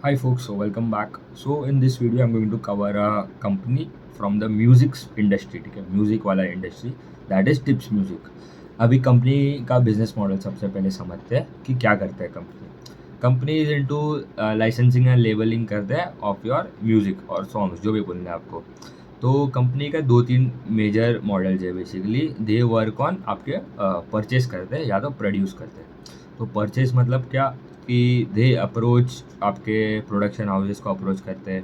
Hi folks, so welcome back. So in this video I'm going to cover a company from the music industry, ठीक है, music वाला industry, that is tips music. अभी company का business model सबसे पहले समझते हैं कि क्या करता है company. Company is into licensing and labelling करते हैं ऑफ योर म्यूजिक और सॉन्ग्स, जो भी बोलना है आपको। तो कंपनी का दो तीन मेजर मॉडल्स है। बेसिकली दे वर्क ऑन आपके परचेस करते हैं या तो प्रोड्यूस करते हैं। तो परचेस मतलब क्या कि दे अप्रोच आपके प्रोडक्शन हाउसेस को अप्रोच करते हैं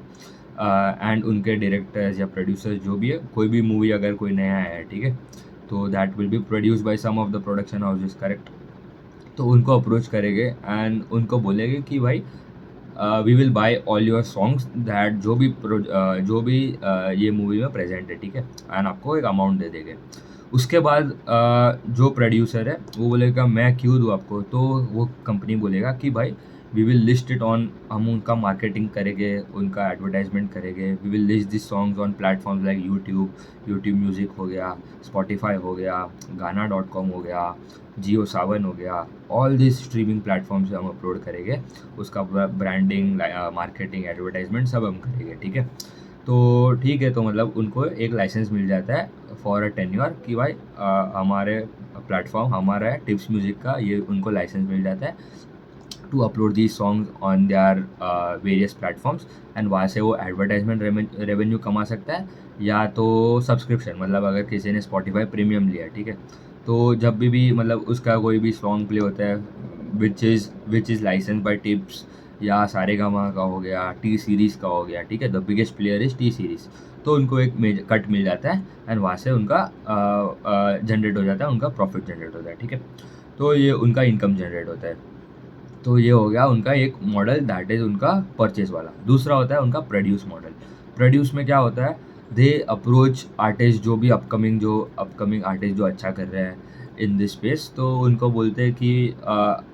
एंड उनके डायरेक्टर्स या प्रोड्यूसर्स जो भी है, कोई भी मूवी अगर कोई नया है, ठीक है, तो that will be produce by some of the production houses, correct. तो उनको अप्रोच करेंगे एंड उनको बोलेंगे कि भाई we will buy all your songs that जो भी ये मूवी में प्रेजेंट है, ठीक है, एंड आपको एक अमाउंट दे देंगे। उसके बाद जो प्रोड्यूसर है वो बोलेगा मैं क्यों दूँ आपको, तो वो कंपनी बोलेगा कि भाई we will list it on, हम उनका मार्केटिंग करेंगे, उनका एडवर्टाइजमेंट करेंगे। We will list this songs on platforms like YouTube music हो गया, स्पॉटिफाई हो गया, गाना.com हो गया, जियो सावन हो गया। ऑल दिस स्ट्रीमिंग प्लेटफॉर्म से हम अपलोड करेंगे, उसका ब्रांडिंग, मार्केटिंग, एडवर्टाइजमेंट सब हम करेंगे, ठीक है। तो ठीक है, तो मतलब उनको एक लाइसेंस मिल जाता है फॉर अ टेन्योर कि भाई हमारे प्लेटफॉर्म हमारा है टिप्स म्यूज़िक का, ये उनको लाइसेंस मिल जाता है to upload the songs on their various platforms. And वहाँ से वो एडवर्टाइजमेंट रेवेन्यू कमा सकता है, या तो सब्सक्रिप्शन, मतलब अगर किसी ने स्पॉटिफाई प्रीमियम लिया, ठीक है, तो जब भी मतलब उसका कोई भी सॉन्ग प्ले होता है which is license by Tips, या सारेगामा का हो गया, टी सीरीज़ का हो गया, ठीक है, the biggest player is T series, तो उनको एक कट मिल जाता है एंड वहाँ से उनका जनरेट हो जाता है, उनका प्रॉफिट जनरेट होता है, ठीक है। तो ये उनका इनकम जनरेट होता है। तो ये हो गया उनका एक मॉडल, दैट इज़ उनका परचेज वाला। दूसरा होता है उनका प्रोड्यूस मॉडल। प्रोड्यूस में क्या होता है, दे अप्रोच आर्टिस्ट, जो अपकमिंग आर्टिस्ट जो अच्छा कर रहे हैं इन दिस स्पेस, तो उनको बोलते हैं कि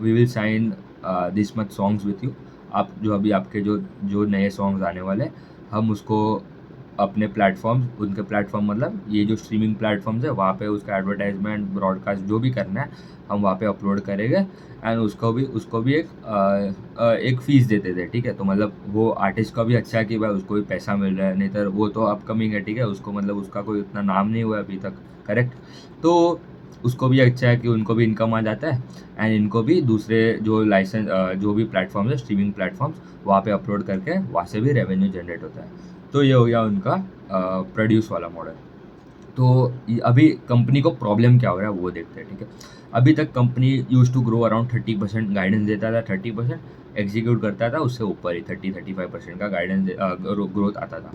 we will sign this much songs with you. आप जो अभी आपके जो जो नए सॉन्ग्स आने वाले, हम उसको अपने प्लेटफॉर्म्स, उनके प्लेटफॉर्म मतलब ये जो स्ट्रीमिंग प्लेटफॉर्म्स है वहाँ पे उसका एडवर्टाइजमेंट, ब्रॉडकास्ट जो भी करना है हम वहाँ पे अपलोड करेंगे। एंड उसको भी एक फ़ीस देते थे, ठीक है। तो मतलब वो आर्टिस्ट का भी अच्छा है कि भाई उसको भी पैसा मिल रहा है, नहीं तो वो तो अपकमिंग है, ठीक है, उसको मतलब उसका कोई उतना नाम नहीं हुआ अभी तक, करेक्ट। तो उसको भी अच्छा है कि उनको भी इनकम आ जाता है एंड इनको भी दूसरे जो भी प्लेटफॉर्म्स है, स्ट्रीमिंग प्लेटफॉर्म्स, वहाँ पे अपलोड करके वहाँ से भी रेवेन्यू जनरेट होता है। तो ये हो गया उनका प्रोड्यूस वाला मॉडल। तो अभी कंपनी को प्रॉब्लम क्या हो रहा है वो देखते हैं, ठीक है। अभी तक company use to grow around 30%, guidance देता था 30%, एग्जीक्यूट करता था उससे ऊपर ही 30-35% का गाइडेंस ग्रोथ आता था।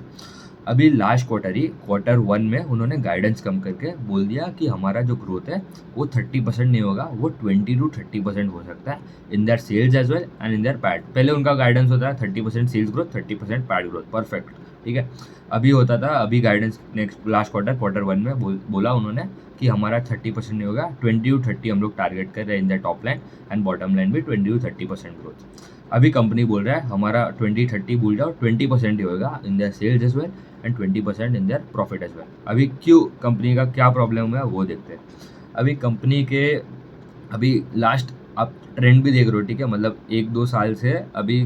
अभी लास्ट क्वार्टर 1 में उन्होंने गाइडेंस कम करके बोल दिया कि हमारा जो ग्रोथ है वो 30% नहीं होगा, वो 20-30% हो सकता है in their sales as well and in their PAT. पहले उनका गाइडेंस होता है 30% sales growth, 30% PAT growth, perfect, ठीक है। अभी होता था, अभी गाइडेंस नेक्स्ट लास्ट क्वार्टर 1 में बोला उन्होंने कि हमारा 30% नहीं होगा, 20-30 हम लोग टारगेट कर रहे हैं in the top line, and bottom line भी 20-30% ग्रोथ। अभी कंपनी बोल रहा है हमारा 20-30 भूल जाओ, 20% ही होगा in their sales as well and 20% in their profit as well. अभी क्यों, कंपनी का क्या प्रॉब्लम है वो देखते हैं। अभी कंपनी के अभी लास्ट आप ट्रेंड भी देख रहे हो, ठीक है, मतलब 1-2 साल से अभी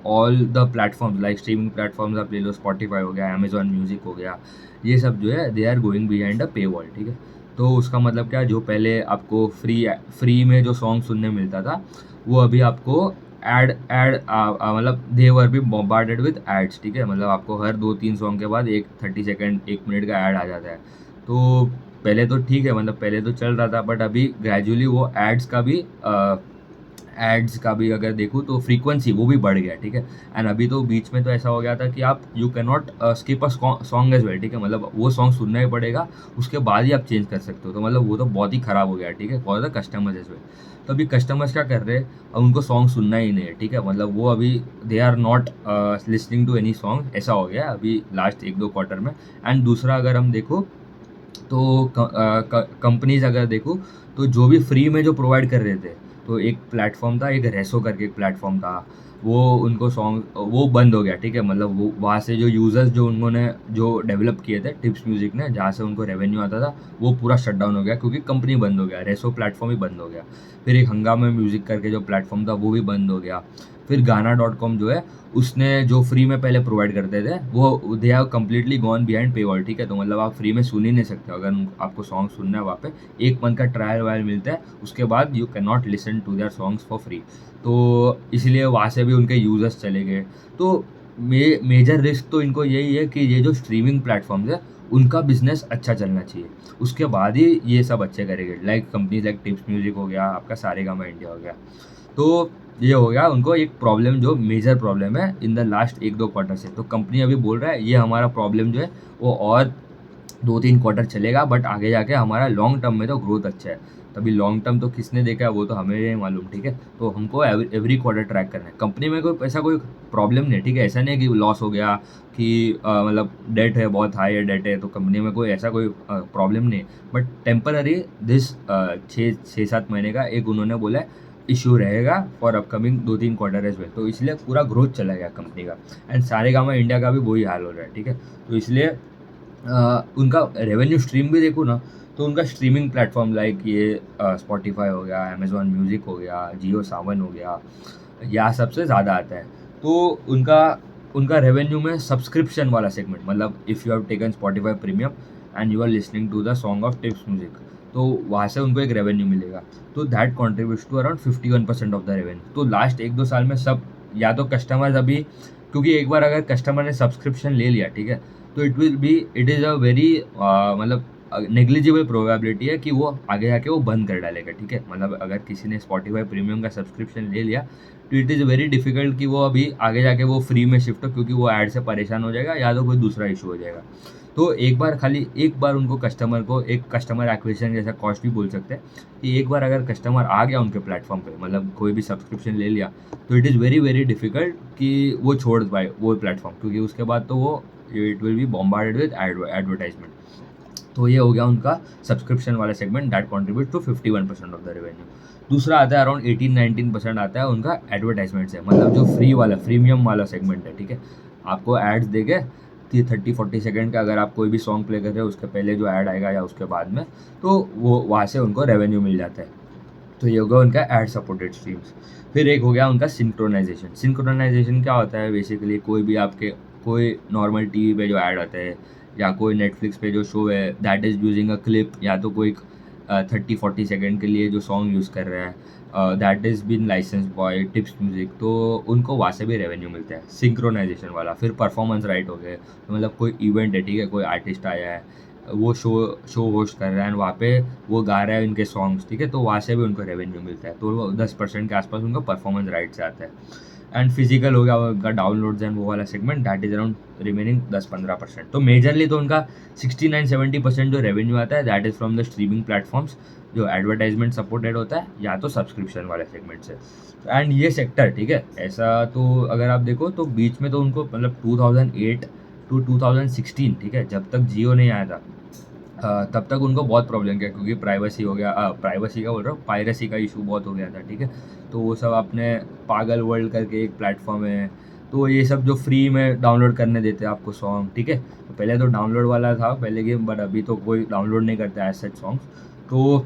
all the platforms like streaming platforms आप ले लो, स्पॉटिफाई हो गया, अमेजॉन म्यूजिक हो गया, ये सब जो है they are going behind a paywall, ठीक है। तो उसका मतलब क्या, जो पहले आपको फ्री में जो सॉन्ग सुनने मिलता था, वो अभी आपको एड मतलब दे वर बी बॉम्बार्डेड विद एड्स, ठीक है, मतलब आपको हर 2-3 सॉन्ग के बाद एक 30 सेकेंड 1 मिनट का ऐड आ जाता है। तो पहले तो ठीक है, मतलब पहले तो चल रहा था, बट अभी ग्रेजुअली वो एड्स का भी अगर देखूँ तो फ्रीक्वेंसी वो भी बढ़ गया, ठीक है। एंड अभी तो बीच में तो ऐसा हो गया था कि आप you can not skip a song as well, ठीक है, मतलब वो सॉन्ग सुनना ही पड़ेगा, उसके बाद ही आप चेंज कर सकते हो। तो मतलब वो तो बहुत ही ख़राब हो गया, ठीक है, for the customers as well. तो अभी कस्टमर्स क्या कर रहे हैं, अब उनको सॉन्ग सुनना ही नहीं है, ठीक है, मतलब वो अभी they are not listening to any song, ऐसा हो गया अभी लास्ट 1-2 क्वार्टर में। एंड दूसरा अगर हम देखो तो कंपनीज अगर देखो तो जो भी फ्री में जो प्रोवाइड कर रहे थे, तो एक प्लेटफॉर्म था, एक रेसो करके एक प्लेटफॉर्म था, वो उनको सॉन्ग वो बंद हो गया, ठीक है, मतलब वो वहाँ से जो यूज़र्स जो उन्होंने जो डेवलप किए थे टिप्स म्यूज़िक ने, जहाँ से उनको रेवेन्यू आता था, वो पूरा शट डाउन हो गया क्योंकि कंपनी बंद हो गया, रेसो प्लेटफॉर्म ही बंद हो गया। फिर एक हंगामा म्यूज़िक करके जो प्लेटफॉर्म था वो भी बंद हो गया। फिर गाना.com जो है उसने जो फ्री में पहले प्रोवाइड करते थे वो they have completely gone behind पे वॉल, ठीक है। तो मतलब आप फ्री में सुन ही नहीं सकते अगर आपको सॉन्ग सुनना है वहाँ पे। 1 मंथ का ट्रायल वायल मिलता है, उसके बाद you can not listen to their songs for free. तो इसलिए वहाँ से भी उनके यूज़र्स चले गए। तो मेजर रिस्क तो इनको यही है कि ये जो स्ट्रीमिंग प्लेटफॉर्म्स है उनका बिजनेस अच्छा चलना चाहिए, उसके बाद ही ये सब अच्छे करेंगे। Like companies like tips music हो गया, आपका सारेगामा इंडिया हो गया। तो ये हो गया उनको एक प्रॉब्लम, जो मेजर प्रॉब्लम है इन द लास्ट 1-2 क्वार्टर से। तो कंपनी अभी बोल रहा है ये हमारा प्रॉब्लम जो है वो और 2-3 क्वार्टर चलेगा, बट आगे जाके हमारा लॉन्ग टर्म में तो ग्रोथ अच्छा है। तभी लॉन्ग टर्म तो किसने देखा है वो तो हमें नहीं मालूम, ठीक है। तो हमको एवरी क्वार्टर ट्रैक करना है। कंपनी में कोई ऐसा कोई प्रॉब्लम नहीं है, ठीक है। ऐसा नहीं है कि लॉस हो गया कि मतलब डेट है, बहुत हाई है डेट है, तो कंपनी में कोई ऐसा कोई प्रॉब्लम नहीं है। बट टेम्पररी दिस 6-7 महीने का एक उन्होंने बोला है इश्यू रहेगा for upcoming 2-3 quarter as well. तो इसलिए पूरा ग्रोथ चला गया कंपनी का। एंड सारेगामा इंडिया का भी वही हाल हो रहा है, ठीक है। तो इसलिए उनका रेवेन्यू स्ट्रीम भी देखूँ ना, तो उनका स्ट्रीमिंग प्लेटफॉर्म लाइक ये स्पॉटिफाई हो गया, अमेजॉन म्यूज़िक हो गया, जियो सावन हो गया, या सबसे ज़्यादा आता है। तो उनका उनका रेवेन्यू में सब्सक्रिप्शन वाला सेगमेंट, मतलब if you have taken Spotify premium and you are listening to the song of Tips music, तो वहाँ से उनको एक रेवेन्यू मिलेगा। तो that contributes to around 51% of the revenue. तो लास्ट 1-2 साल में सब, या तो कस्टमर्स अभी, क्योंकि एक बार अगर कस्टमर ने सब्सक्रिप्शन ले लिया, ठीक है, तो इट इज़ अ वेरी मतलब नेग्लिजिबल प्रोबेबिलिटी है कि वो आगे जाके वो बंद कर डालेगा, ठीक है। मतलब अगर किसी ने स्पॉटिफाई प्रीमियम का सब्सक्रिप्शन ले लिया तो इट इज़ वेरी डिफिकल्ट कि वो अभी आगे जाके वो फ्री में शिफ्ट हो, क्योंकि वो ऐड से परेशान हो जाएगा या तो कोई दूसरा इशू हो जाएगा। तो एक बार उनको कस्टमर को एक कस्टमर एक्विजिशन जैसा कॉस्ट भी बोल सकते हैं कि एक बार अगर कस्टमर आ गया उनके प्लेटफॉर्म पे, मतलब कोई भी सब्सक्रिप्शन ले लिया, तो it is very very difficult कि वो छोड़ पाए वो प्लेटफॉर्म, क्योंकि उसके बाद तो वो it will be bombarded with advertisement. तो ये हो गया उनका सब्सक्रिप्शन वाला segment, that contribute to 51% of the revenue. दूसरा आता है अराउंड 18-19% आता है उनका एडवर्टाइजमेंट से, मतलब जो फ्री वाला फ्रीमियम वाला सेगमेंट है, ठीक है। आपको एड्स देंगे 30-40 सेकंड का, अगर आप कोई भी सॉन्ग प्ले कर रहे हो उसके पहले जो ऐड आएगा या उसके बाद में, तो वो वहाँ से उनको रेवेन्यू मिल जाता है। तो ये होगा उनका एड सपोर्टेड स्ट्रीम्स। फिर एक हो गया उनका सिंक्रोनाइजेशन। सिंक्रोनाइजेशन क्या होता है बेसिकली, कोई भी आपके कोई नॉर्मल टीवी पे जो ऐड आता है या कोई नेटफ्लिक्स पे जो शो है that is using a clip, या तो कोई 30-40 सेकेंड के लिए जो सॉन्ग यूज़ कर रहा है that is been license by Tips music, तो उनको वहाँ से भी रेवेन्यू मिलता है सिंक्रोनाइजेशन वाला। फिर परफॉर्मेंस राइट हो गए, तो मतलब कोई इवेंट है, ठीक है, कोई आर्टिस्ट आया है, वो शो होस्ट कर रहा है, वहाँ पे वो गा रहा है इनके सॉन्ग्स, ठीक है, तो वहाँ से भी उनको रेवेन्यू मिलता है। तो वो 10% के आसपास उनको परफॉर्मेंस राइट से आता है। एंड फिजिकल हो गया उनका डाउनलोड्स एंड वो वाला segment, that is around remaining 10-15%। तो मेजरली तो उनका 69-70% जो रेवेन्यू आता है that is from the streaming platforms, जो एडवर्टाइजमेंट सपोर्टेड होता है, या तो सब्सक्रिप्शन वाले सेगमेंट से। एंड ये सेक्टर, ठीक है, ऐसा तो अगर आप देखो तो बीच में तो उनको मतलब 2008 टू 2016, ठीक है, जब तक जियो नहीं आया था तब तक उनको बहुत प्रॉब्लम किया, क्योंकि प्राइवेसी हो गया, प्राइवेसी का बोल रहा हूँ, पायरेसी का इशू बहुत हो गया था, ठीक है। तो वो सब अपने पागल वर्ल्ड करके एक प्लेटफॉर्म है, तो ये सब जो फ्री में डाउनलोड करने देते हैं आपको सॉन्ग, ठीक है। तो पहले तो डाउनलोड वाला था पहले गेम, बट अभी तो कोई डाउनलोड नहीं करता है सच सॉन्ग्स। तो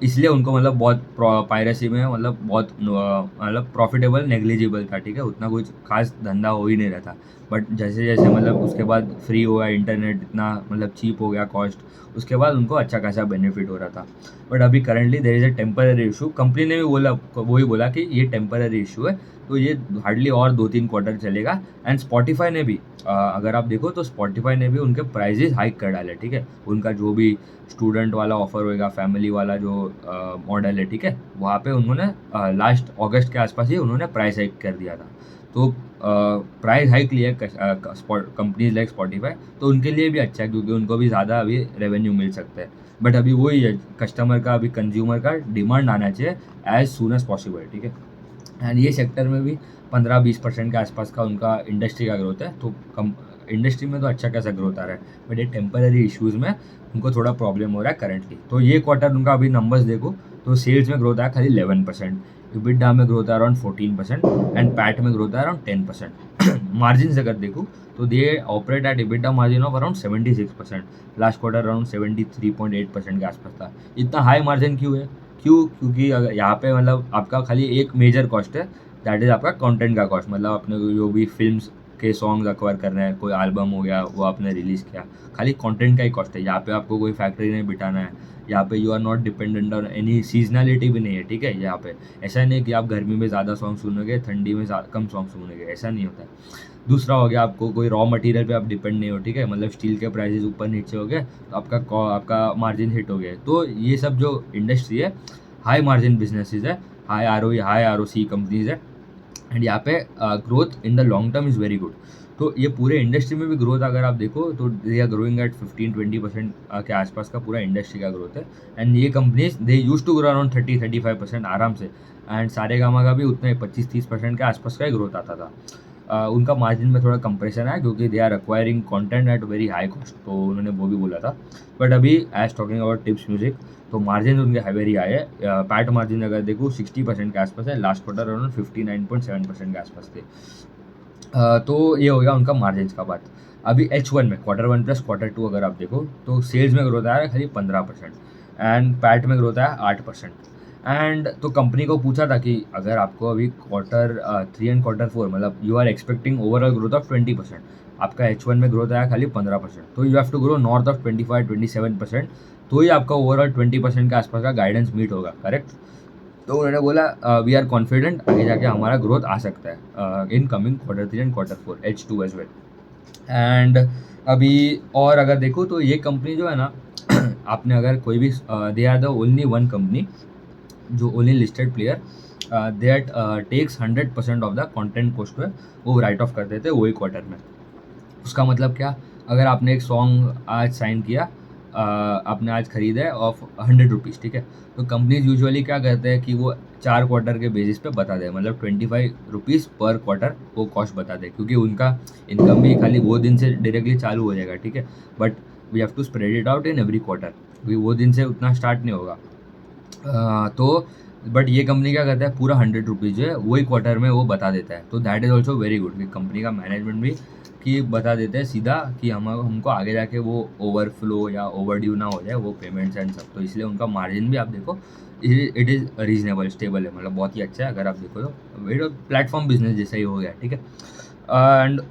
इसलिए उनको मतलब बहुत पायरेसी में मतलब बहुत मतलब प्रॉफिटेबल नेग्लिजिबल था, ठीक है, उतना कुछ खास धंधा हो ही नहीं रहा था। बट जैसे जैसे मतलब उसके बाद फ्री हुआ इंटरनेट, इतना मतलब चीप हो गया कॉस्ट, उसके बाद उनको अच्छा खासा बेनिफिट हो रहा था। बट अभी currently there is a temporary issue, company ने भी बोला, वही बोला कि ये टेम्पररी इशू है, तो ये हार्डली और 2-3 क्वार्टर चलेगा। एंड स्पॉटिफाई ने भी अगर आप देखो तो स्पॉटिफाई ने भी उनके प्राइजेस हाइक कर डाले, ठीक है। उनका जो भी स्टूडेंट वाला ऑफर होएगा, फैमिली वाला जो मॉडल है, ठीक है, वहाँ पे उन्होंने लास्ट अगस्त के आसपास ही उन्होंने प्राइस हाइक कर दिया था। तो प्राइस हाइक लिया कंपनीज लाइक स्पॉटिफाई, तो उनके लिए भी अच्छा है, क्योंकि उनको भी ज़्यादा अभी रेवेन्यू मिल सकता है। बट अभी वही है, कस्टमर का अभी कंज्यूमर का डिमांड आना चाहिए एज सून एज पॉसिबल, ठीक है। एंड ये सेक्टर में भी 15-20% के आसपास का उनका इंडस्ट्री का ग्रोथ है। तो कम इंडस्ट्री में तो अच्छा खासा ग्रोथ आ रहा है, बट ये टेम्पररी इश्यूज़ में उनको थोड़ा प्रॉब्लम हो रहा है करंटली। तो ये क्वार्टर उनका अभी नंबर्स देखो तो सेल्स में ग्रोथ आया खाली 11%, EBITDA में ग्रोथ है अराउंड 14% एंड पैट में ग्रोथ है अराउंड 10%। मार्जिन अगर देखो तो they operate at EBITDA margin of around 76%, last quarter around 73.8% के आसपास था। इतना हाई मार्जिन क्यों है? क्योंकि अगर यहाँ पे मतलब आपका खाली एक मेजर कॉस्ट है दैट इज़ आपका कंटेंट का कॉस्ट, मतलब आपने जो भी फिल्म्स के सॉन्ग्स अक्वायर कर रहे हैं, कोई एल्बम हो गया वो आपने रिलीज़ किया, खाली कंटेंट का ही कॉस्ट है। यहाँ पे आपको कोई फैक्ट्री नहीं बिठाना है, यहाँ पे you are not dependent on any seasonality भी नहीं है, ठीक है। यहाँ पे ऐसा नहीं है कि आप गर्मी में ज़्यादा सॉन्ग सुनोगे, ठंडी में कम सॉन्ग सुनोगे, ऐसा नहीं होता है। दूसरा हो गया, आपको कोई रॉ मटेरियल पे आप डिपेंड नहीं हो, ठीक है, मतलब स्टील के प्राइसेस ऊपर नीचे हो गए तो आपका मार्जिन हिट हो गया। तो ये सब जो इंडस्ट्री है, हाई मार्जिन बिजनेसेस है, हाई आर ओ सी कंपनीज है, एंड यहाँ पे growth in the long term is very good. तो ये पूरे इंडस्ट्री में भी ग्रोथ अगर आप देखो तो दे आर ग्रोइंग एट 15-20% के आसपास का पूरा इंडस्ट्री का ग्रोथ है। एंड ये companies they use to grow around 30-35% आराम से, एंड सारेगामा का भी उतना ही 25-30% के आसपास का ही ग्रोथ आता था। उनका मार्जिन में थोड़ा कंप्रेशन है क्योंकि they are acquiring content at very high cost, तो उन्होंने वो भी बोला था। बट अभी as talking about tips music, तो मार्जिन उनके वेरी हाई है। पैट मार्जिन अगर देखो 60% के आसपास है, लास्ट क्वार्टर अराउंड 59.7% के आसपास थे। तो ये हो गया उनका मार्जिन का बात। अभी H1 में Q1 प्लस Q2 अगर आप देखो तो सेल्स में ग्रोथ आया है खाली 15%, एंड पैट में ग्रोथ आया 8%। एंड तो कंपनी को पूछा था कि अगर आपको अभी Q3 एंड Q4 मतलब you are expecting overall growth of 20%, आपका H1 में ग्रोथ आया खाली 15%, तो you have to grow north of 25-27%, तो ही आपका ओवरऑल 20% के आसपास का गाइडेंस मीट होगा, करेक्ट। तो उन्होंने बोला वी आर कॉन्फिडेंट आगे जाके हमारा ग्रोथ आ सकता है in coming Q3 and Q4 H2 as well. And अभी और अगर देखो तो ये कंपनी जो है ना आपने अगर कोई भी they are the only one company जो only listed player that takes 100% of the content cost है, वो राइट ऑफ कर देते हैं वही क्वार्टर में। उसका मतलब क्या, अगर आपने एक सॉन्ग आज साइन किया, आपने आज खरीदा है ऑफ 100 रुपीज़, ठीक है, तो कंपनीज यूजुअली क्या करते हैं कि वो 4 क्वार्टर के बेसिस पे बता दें, मतलब 25 रुपीज़ पर क्वार्टर वो कॉस्ट बता दें, क्योंकि उनका इनकम भी खाली वो दिन से डायरेक्टली चालू हो जाएगा, ठीक है। But we have to spread it out in every quarter, वो दिन से उतना स्टार्ट नहीं होगा। तो बट ये कंपनी क्या करता है, पूरा 100 रुपीज़ जो है वही क्वार्टर में वो बता देता है, तो that is also very good कि कंपनी का मैनेजमेंट भी कि बता देते हैं सीधा कि हमको आगे जाके वो ओवरफ्लो या ओवर ड्यू ना हो जाए वो पेमेंट्स एंड सब, तो इसलिए उनका मार्जिन भी आप देखो इट इज़ रीजनेबल स्टेबल है, मतलब बहुत ही अच्छा है। अगर आप देखो तो वेट प्लेटफॉर्म बिजनेस जैसा ही हो गया, ठीक है। एंड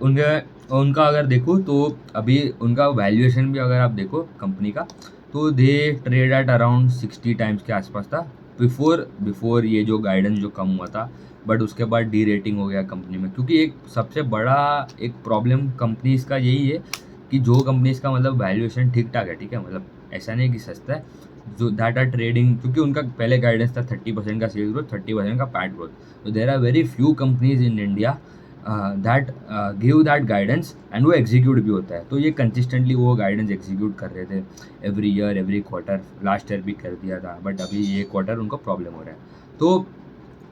उनका अगर देखो तो अभी उनका वैल्यूएशन भी अगर आप देखो कंपनी का, तो दे ट्रेड एट अराउंड 60 टाइम्स के आसपास था बिफोर ये जो गाइडेंस जो कम हुआ था। बट उसके बाद डी रेटिंग हो गया कंपनी में, क्योंकि एक सबसे बड़ा एक प्रॉब्लम कंपनीज का यही है कि जो कंपनीज का मतलब वैल्यूएशन ठीक ठाक है, ठीक है, मतलब ऐसा नहीं कि सस्ता है, जो दैट आर ट्रेडिंग, क्योंकि उनका पहले गाइडेंस था 30% का सेल्स ग्रोथ, 30% का पैट ग्रोथ, तो there are very few companies in India that give that guidance and वो एग्जीक्यूट भी होता है। तो ये कंसिस्टेंटली वो गाइडेंस एग्जीक्यूट कर रहे थे every year every quarter, last year भी कर दिया था, बट अभी ये क्वार्टर उनको प्रॉब्लम हो रहा है, तो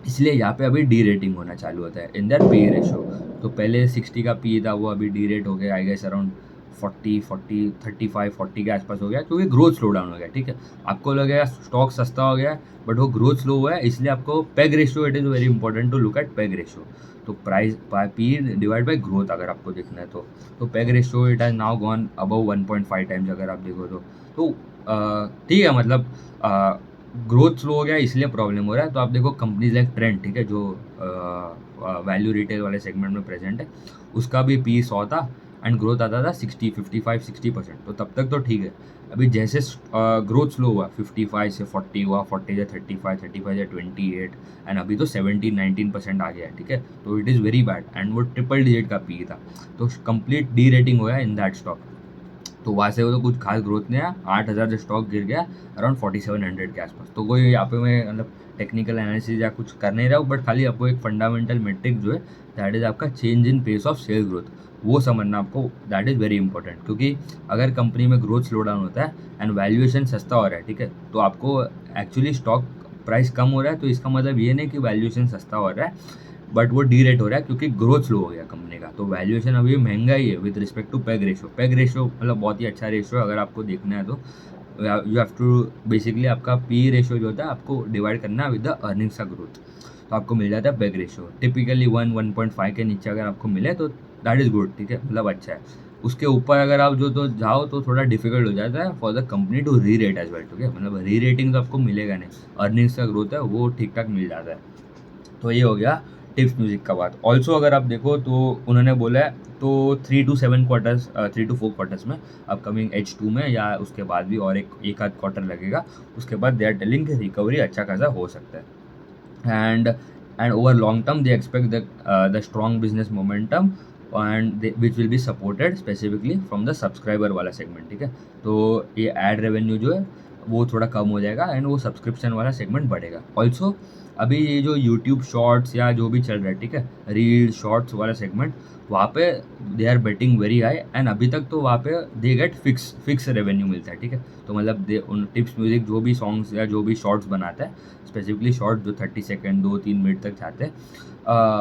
इसलिए यहाँ पे अभी डी रेटिंग होना चालू होता है इन दर पी रेशो। तो पहले 60 का पी था, वो अभी डी रेट हो गया आई गेस अराउंड 35-40 के आसपास हो गया, क्योंकि ग्रोथ स्लो डाउन हो गया, ठीक है। आपको लगेगा स्टॉक सस्ता हो गया, बट वो ग्रोथ स्लो हुआ है, इसलिए आपको PEG ratio, it is very important to look at PEG ratio. तो price P divide by growth अगर आपको देखना है तो PEG ratio it has now gone above 1.5 times अगर आप देखो तो ठीक है, मतलब ग्रोथ स्लो हो गया इसलिए प्रॉब्लम हो रहा है। तो आप देखो कंपनीज लाइक ट्रेंड, ठीक है, जो वैल्यू रिटेल वाले सेगमेंट में प्रेजेंट है, उसका भी पी 100 था एंड ग्रोथ आता था 55-60%, तो तब तक तो ठीक है। अभी जैसे ग्रोथ स्लो हुआ 55 से 40 हुआ, 40 से 35, 35 से 28, एंड अभी तो 17-19% आ गया है, ठीक है, तो it is very bad, and वो ट्रिपल डिजिट का पी था, तो कंप्लीट डी रेटिंग हुआ इन दैट स्टॉक। तो वहाँ से वो तो कुछ खास ग्रोथ नहीं आया, 8,000 से स्टॉक गिर गया अराउंड 4700 के आसपास। तो कोई यहाँ पे मैं मतलब टेक्निकल एनालिसिस या कुछ कर नहीं रहा हूँ, बट खाली आपको एक फंडामेंटल मेट्रिक जो है दैट इज़ आपका change in pace of sales growth, वो समझना आपको, दैट इज़ वेरी इंपॉर्टेंट। क्योंकि अगर कंपनी में ग्रोथ स्लो डाउन होता है एंड वैल्यूएशन सस्ता हो रहा है, ठीक है, तो आपको एक्चुअली स्टॉक प्राइस कम हो रहा है, तो इसका मतलब ये नहीं कि वैल्यूएशन सस्ता हो रहा है, बट वो डी रेट हो रहा है क्योंकि ग्रोथ स्लो हो गया कंपनी का। तो वैल्यूएशन अभी महंगा ही है with respect to PEG ratio. PEG ratio मतलब बहुत ही अच्छा रेशियो अगर आपको देखना है तो यू हैव टू बेसिकली आपका पी रेशियो जो होता है आपको डिवाइड करना है विद द अर्निंग्स का ग्रोथ, तो आपको मिल जाता है पेग रेशियो। टिपिकली 1-1.5 के नीचे अगर आपको मिले तो दैट इज़ गुड, ठीक है, मतलब अच्छा है। उसके ऊपर अगर आप जो तो जाओ तो थोड़ा डिफिकल्ट हो जाता है for the company to re rate as well, ठीक है, मतलब री रेटिंग तो आपको मिलेगा नहीं, अर्निंग्स का ग्रोथ है वो ठीक ठाक मिल जाता है। तो ये हो गया टिप्स म्यूजिक का बात ऑल्सो अगर आप देखो तो उन्होंने बोला है तो 3 to 7 क्वार्टर्स 3 to 4 क्वार्टर्स में अपकमिंग H2 में या उसके बाद भी और एक आध क्वार्टर लगेगा, उसके बाद दे आर टेलिंग रिकवरी अच्छा खासा हो सकता है। And over long term they expect the strong business momentum and which will be supported specifically from the subscriber वाला सेगमेंट, ठीक है। तो ये एड रेवेन्यू जो है वो थोड़ा कम हो जाएगा एंड वो सब्सक्रिप्शन वाला सेगमेंट बढ़ेगा। ऑल्सो अभी ये जो यूट्यूब शॉर्ट्स या जो भी चल रहा है, ठीक है, रील शॉर्ट्स वाला सेगमेंट, वहाँ पे they are betting very high and अभी तक तो वहाँ पे दे गेट फिक्स रेवेन्यू मिलता है, ठीक है। तो मतलब दे उन टिप्स म्यूजिक जो भी सॉन्ग्स या जो भी शॉर्ट्स बनाता है, स्पेसिफिकली शॉर्ट जो 30 सेकेंड 2-3 मिनट तक जाते हैं,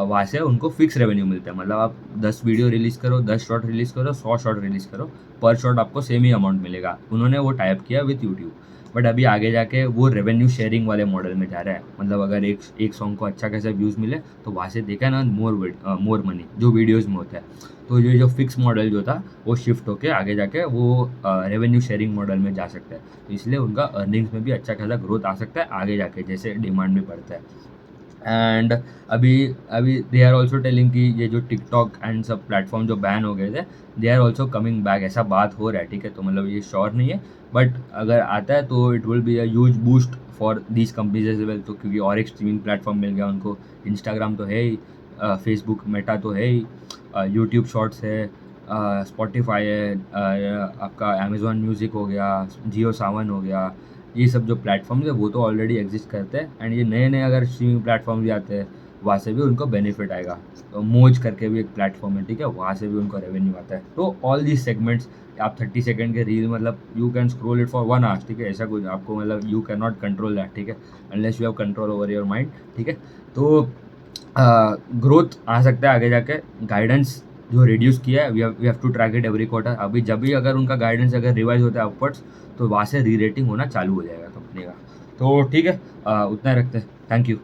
वहाँ से उनको फिक्स रेवेन्यू मिलता है। मतलब आप 10 वीडियो रिलीज़ करो, 10 शॉर्ट रिलीज़ करो, 100 शॉर्ट रिलीज़ करो, पर शॉर्ट आपको सेम ही अमाउंट मिलेगा। उन्होंने वो टाइप किया विथ यूट्यूब, बट अभी आगे जाके वो रेवेन्यू शेयरिंग वाले मॉडल में जा रहा है। मतलब अगर एक सॉन्ग को अच्छा खासा व्यूज़ मिले तो वहाँ से देखा ना मोर मनी जो वीडियोज़ में होता है। तो जो फिक्स मॉडल जो था वो शिफ्ट होके आगे जाके वो रेवेन्यू शेयरिंग मॉडल में जा सकता है। तो इसलिए उनका अर्निंग्स में भी अच्छा खासा ग्रोथ आ सकता है आगे जाके, जैसे डिमांड भी बढ़ता है। एंड अभी अभी दे आर ऑल्सो टेलिंग कि ये जो टिकटॉक एंड सब प्लेटफॉर्म जो बैन हो गए थे, they are also coming back, ऐसा बात हो रहा है, ठीक है। तो मतलब ये श्योर नहीं है, बट अगर आता है तो it will be a huge boost for these companies as well. तो क्योंकि और एक स्ट्रीमिंग प्लेटफॉर्म मिल गया उनको, इंस्टाग्राम तो है ही, फेसबुक मेटा तो है ही, यूट्यूब शॉर्ट्स है, स्पॉटिफाई है, आपका अमेज़ॉन म्यूज़िक हो गया, जियो सावन हो गया, ये सब जो प्लेटफॉर्म्स है वो तो ऑलरेडी एग्जिस्ट करते हैं। एंड ये नए नए अगर स्ट्रीमिंग प्लेटफॉर्म भी आते हैं वहाँ से भी उनको बेनिफिट आएगा। तो मोज करके भी एक प्लेटफॉर्म है, ठीक है, वहाँ से भी उनको रेवेन्यू आता है। तो ऑल दीज सेगमेंट्स, आप 30 सेकंड के रील मतलब you can scroll it for 1 hour, ठीक है, ऐसा कुछ आपको मतलब you can not control that, ठीक है, unless you have control over your mind, ठीक है। तो ग्रोथ आ सकता है आगे जाके। गाइडेंस जो रिड्यूस किया है we have to track it every quarter. अभी जब भी अगर उनका गाइडेंस अगर रिवाइज होता है अपवर्ड्स, तो वहाँ से री रेटिंग होना चालू हो जाएगा कंपनी का। तो ठीक है, उतना ही रखते हैं। Thank you.